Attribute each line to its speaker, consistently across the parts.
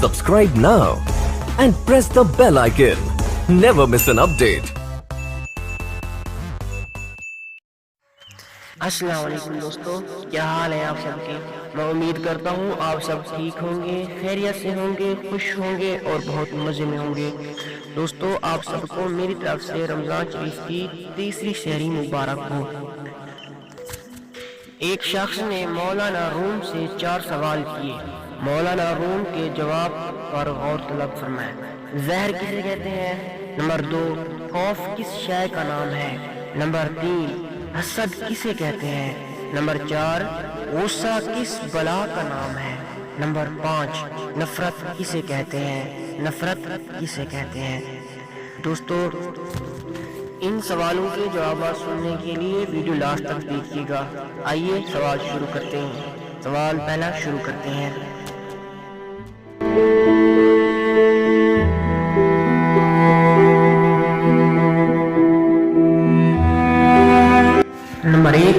Speaker 1: Subscribe now and press the bell icon. Never miss an update.
Speaker 2: अस्सलाम वालेकुम दोस्तों, क्या हाल है आप सबके। मैं उम्मीद करता हूँ आप सब ठीक होंगे, खैरियत से होंगे, खुश होंगे और बहुत मज़े में होंगे। दोस्तों, आप सबको मेरी तरफ से रमज़ान शरीफ की तीसरी शहरी मुबारक हो। एक शख्स ने मौलाना रूम से 4 सवाल किए। मौलाना रूम के जवाब पर गौर तलब फरमाएं। जहर किसे कहते हैं? नंबर 2, खौफ किस शय का नाम है? नंबर 3, हसद किसे कहते हैं? नंबर 4, गुस्सा किस बला का नाम है? नंबर 5, नफरत किसे कहते हैं? नफरत किसे कहते हैं? दोस्तों, इन सवालों के जवाब सुनने के लिए वीडियो लास्ट तक देखिएगा। आइए सवाल शुरू करते हैं। सवाल पहला शुरू करते हैं। नंबर 1,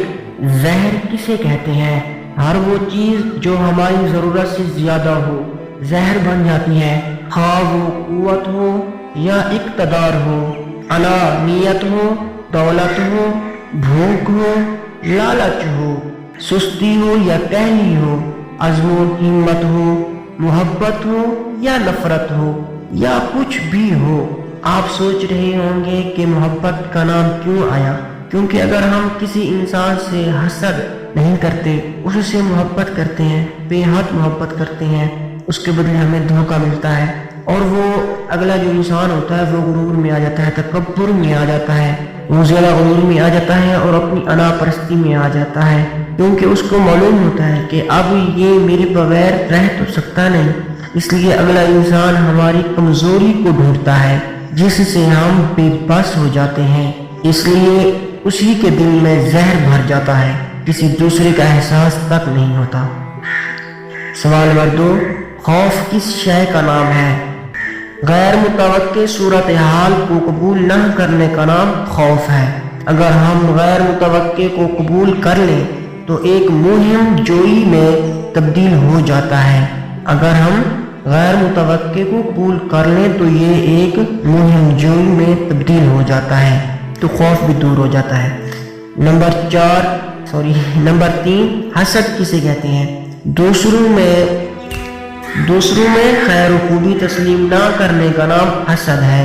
Speaker 2: जहर किसे कहते हैं? हर वो चीज जो हमारी जरूरत से ज्यादा हो जहर बन जाती है, हाँ वो कुव्वत हो या इक़्तिदार हो, अनानियत हो, दौलत हो, भूख हो, लालच हो, सुस्ती हो या कहनी हो, अज़्म और हिम्मत हो, मोहब्बत हो या नफरत हो या कुछ भी हो। आप सोच रहे होंगे कि मोहब्बत का नाम क्यों आया, क्योंकि अगर हम किसी इंसान से हसद नहीं करते, उससे मोहब्बत करते हैं, बेहद मोहब्बत करते हैं, उसके बदले हमें धोखा मिलता है और वो अगला जो इंसान होता है वो गुरूर में आ जाता है, तकब्बुर में आ जाता है, वो ज़्यादा गुरूर में आ जाता है और अपनी अना परस्ती में आ जाता है, क्योंकि उसको मालूम होता है कि अब ये मेरे बगैर रह तो सकता नहीं। इसलिए अगला इंसान हमारी कमजोरी को ढूंढता है जिससे हम बेबस हो जाते हैं, इसलिए उसी के दिल में जहर भर जाता है, किसी दूसरे का एहसास तक नहीं होता। सवाल नंबर 2, खौफ किस शय का नाम है? गैर मुतवक्के सूरत हाल को कबूल न करने का नाम खौफ है। अगर हम गैर मुतवक्के को कबूल कर लें तो एक मुहिम जोई में तब्दील हो जाता है। अगर हम गैर मुतवक्के को कबूल कर लें तो ये एक मुहिम जोई में तब्दील हो जाता है, तो खौफ भी दूर हो जाता है। नंबर 3, हसद किसे कहते हैं? दूसरों में खैर खूबी तस्लीम ना करने का नाम हसद है।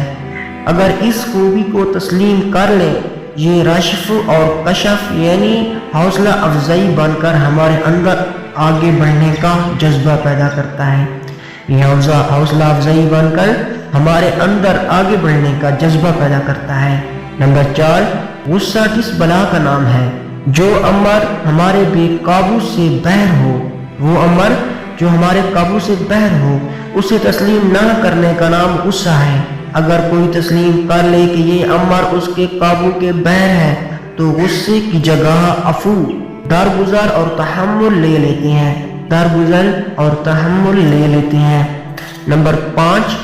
Speaker 2: अगर इस खूबी को तस्लीम कर ले, ये रश्फ और कशफ यानी हौसला अफजाई बनकर हमारे अंदर आगे बढ़ने का जज्बा पैदा करता है। ये हौसला अफजाई बनकर हमारे अंदर आगे बढ़ने का जज्बा पैदा करता है। नंबर 4, गुस्सा किस बला का नाम है? जो अमर हमारे बेकाबू से बहर हो, वो अमर जो हमारे काबू से बहर हो, उसे तस्लीम ना करने का नाम गुस्सा है। अगर कोई तस्लीम कर ले कि ये अमर उसके काबू के बहर है तो गुस्से की जगह अफू, दरगुजर और तहम्मुल ले लेते हैं। नंबर 5,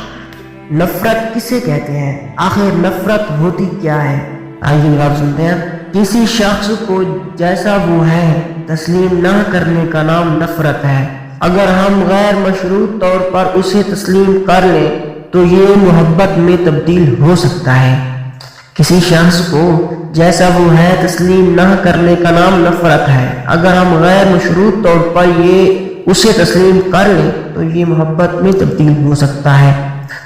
Speaker 2: नफरत किसे कहते हैं? आखिर नफरत होती क्या है? आइए आप सुनते हैं। किसी शख्स को जैसा वो है तस्लीम ना करने का नाम नफरत है। अगर हम गैर मशरूत तौर पर उसे तस्लीम कर लें तो ये मोहब्बत में तब्दील हो सकता है। किसी शख्स को जैसा वो है तस्लीम ना करने का नाम नफरत है। अगर हम गैर मशरूत तौर पर उसे तस्लीम कर लें तो ये मोहब्बत में तब्दील हो सकता है।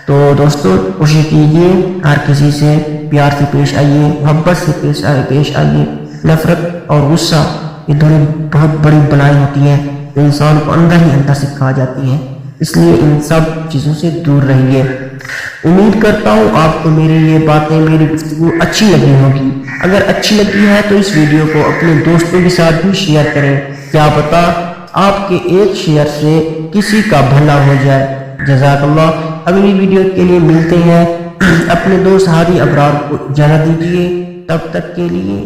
Speaker 2: तो दोस्तों, कोशिश कीजिए हर किसी से प्यार से पेश आइए, मोहब्बत से पेश आइए। नफरत और गुस्सा ये दोनों बहुत बड़ी बलाएं होती हैं जो इंसान को अंदर ही अंदर से खा जाती हैं, इसलिए इन सब चीज़ों से दूर रहिए। उम्मीद करता हूँ आपको मेरी ये बातें, मेरी गुफ्तगू अच्छी लगी होगी। अगर अच्छी लगी है तो इस वीडियो को अपने दोस्तों के साथ भी शेयर करें, क्या पता आपके एक शेयर से किसी का भला हो जाए। जज़ाकल्लाह। अगली वीडियो के लिए मिलते हैं। अपने दोस्त हादी अबरार को इजाज़त दीजिए, तब तक के लिए